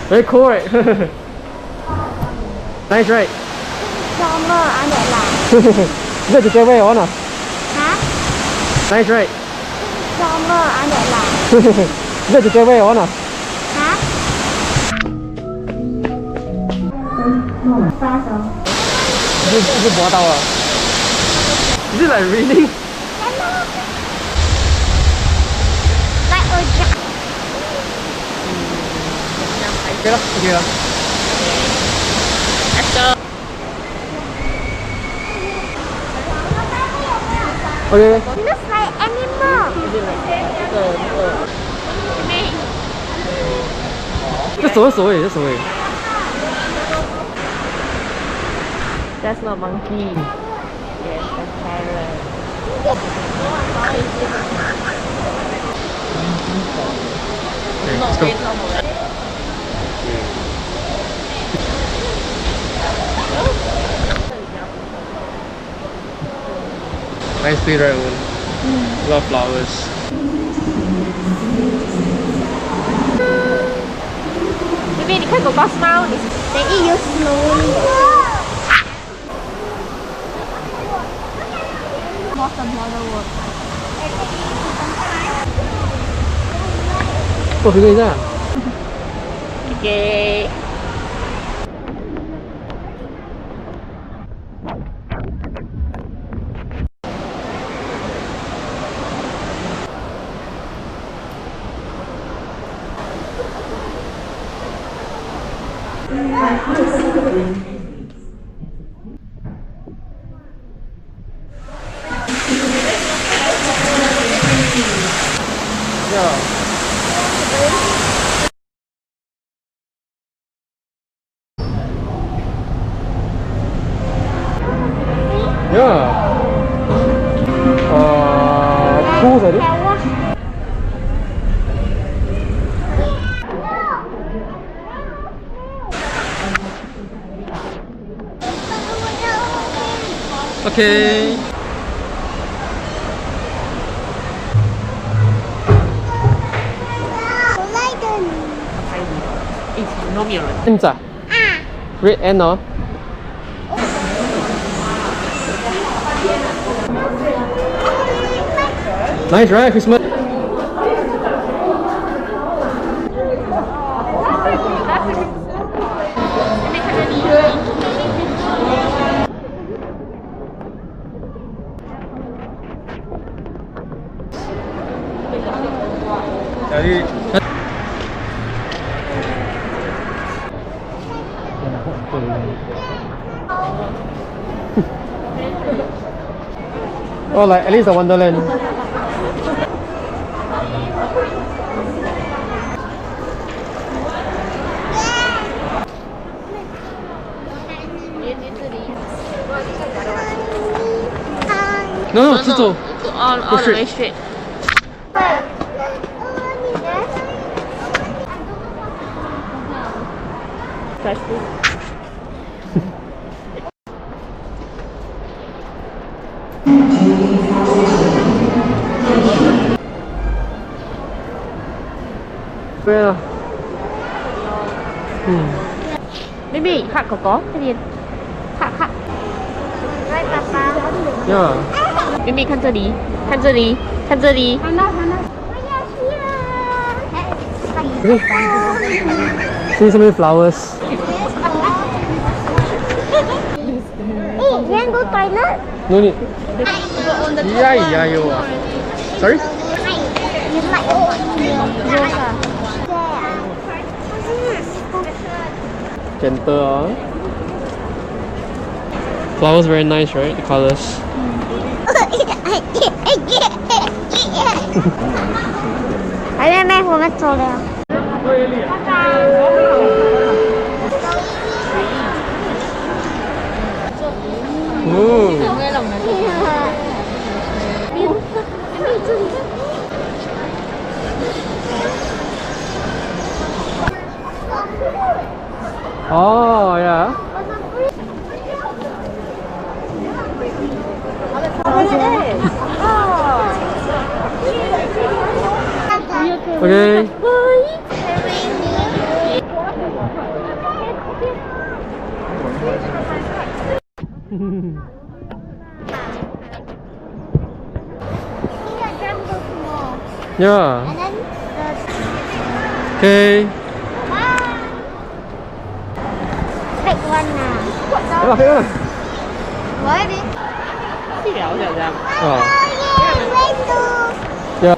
Very cool, right? Nice, right? Summer anh lại làm. This is the way on. Hả? Nice, right? Summer anh lại làm. This is the way on. Hả? Is it bought out? Is it like raining? Lại ơi chặt. Okay, okay. Let's go. Okay. It looks like animal. Just away, just away. That's not monkey. Yes, that's parrot. Okay, let's go. Nice day, right? Love flowers. Baby, 你看狗狗 smile. They eat you slowly. More than other work. Oh, cái gì ra? Okay. Yeah. Yeah. Pools, I think. Okay. It's no mirror. Ends ah? Red end no? Nice, right? Christmas. Jadi oh, like at least a Wonderland. No, no, Go all the way straight. Fresh food. Where? Baby, 看狗狗，快点，看。Right, Papa. Yeah. Baby 看这里，看这里，看这里。 See so many flowers. Hey, you want go toilet? No need. Yeah, yeah, you are. Sorry? You like yoga? Gentle. Flowers very nice, right? The colors. Đây mẹ của mẹ trâu đây. Ooh. Oh, yeah. Okay. เฮ้ย Yeah. And then Okay. big one now. Thế là thế rồi. Mới đi. Ờ. Yeah, way to. Yeah.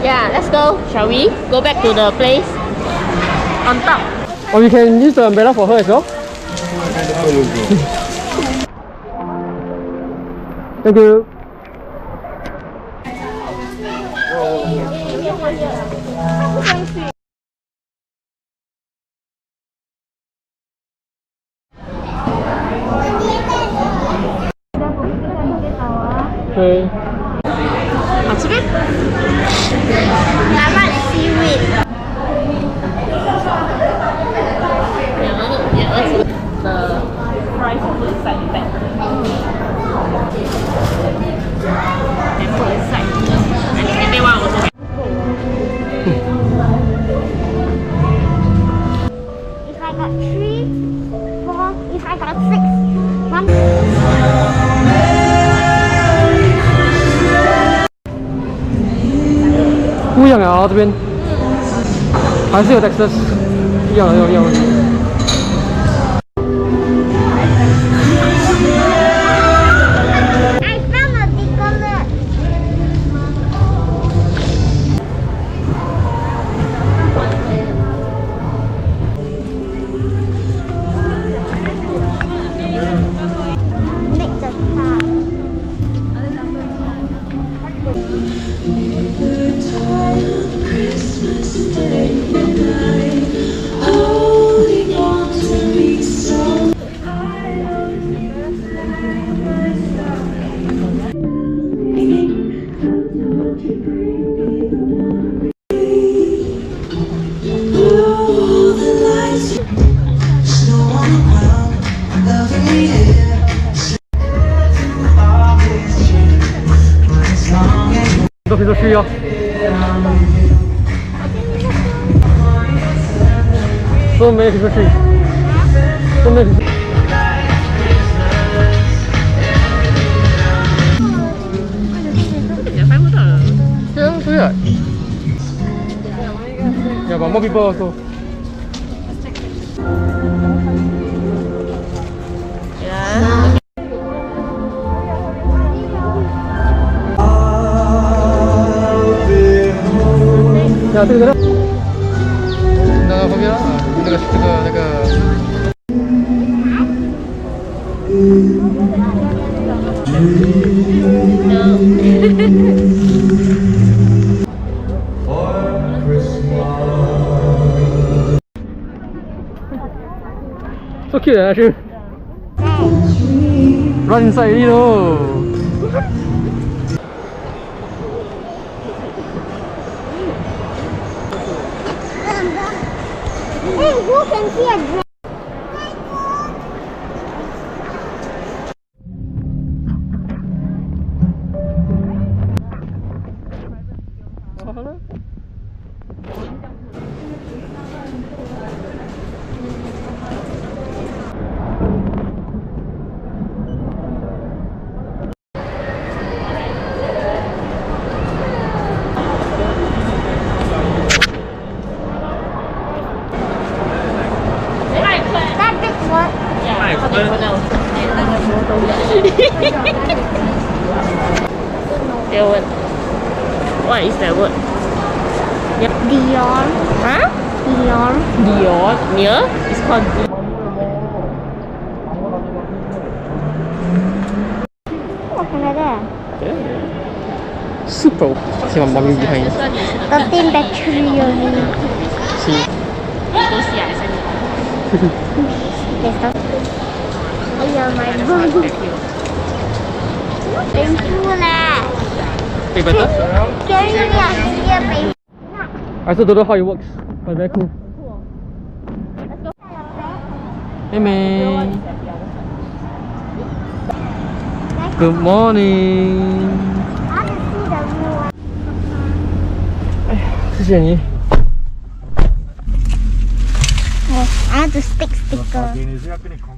Yeah, let's go. Shall we go back to the place on top? Or we can use the umbrella for her as well. Thank you. Okay. 好吃吗？ I want seaweed. The fries put inside the bag. And put inside. And maybe one also. If I got 3, 4, if I got 6, 1. Không一样啊，这边还是有 Texas 一样的，一样的。I found a decollete. Make the car. Christmas Day night, holding on to me so. All the lights, no one around, loving me here. Always dream, as long as 都可以做需要。都没什么事，都没什么。Yeah. Yeah, but more people also. Yeah. Yeah, 这个那个旁边啊，那个。So cute, actually. Run inside, you know. Hey, who can see a dragon? That big one. Their word. What is that word? Dior. Huh? Dior. Dior. Near? It's called Dior. What can I do? Super. See my mommy behind. 13 battery only. See. Go see, I send you. There's no. Oh yeah, my boo. Thank you lah. speak better? Can you hear me? I still don't know how it works, but very cool. Hey man. Good morning. I want to see the real one. 谢谢你。 I want to stick sticker.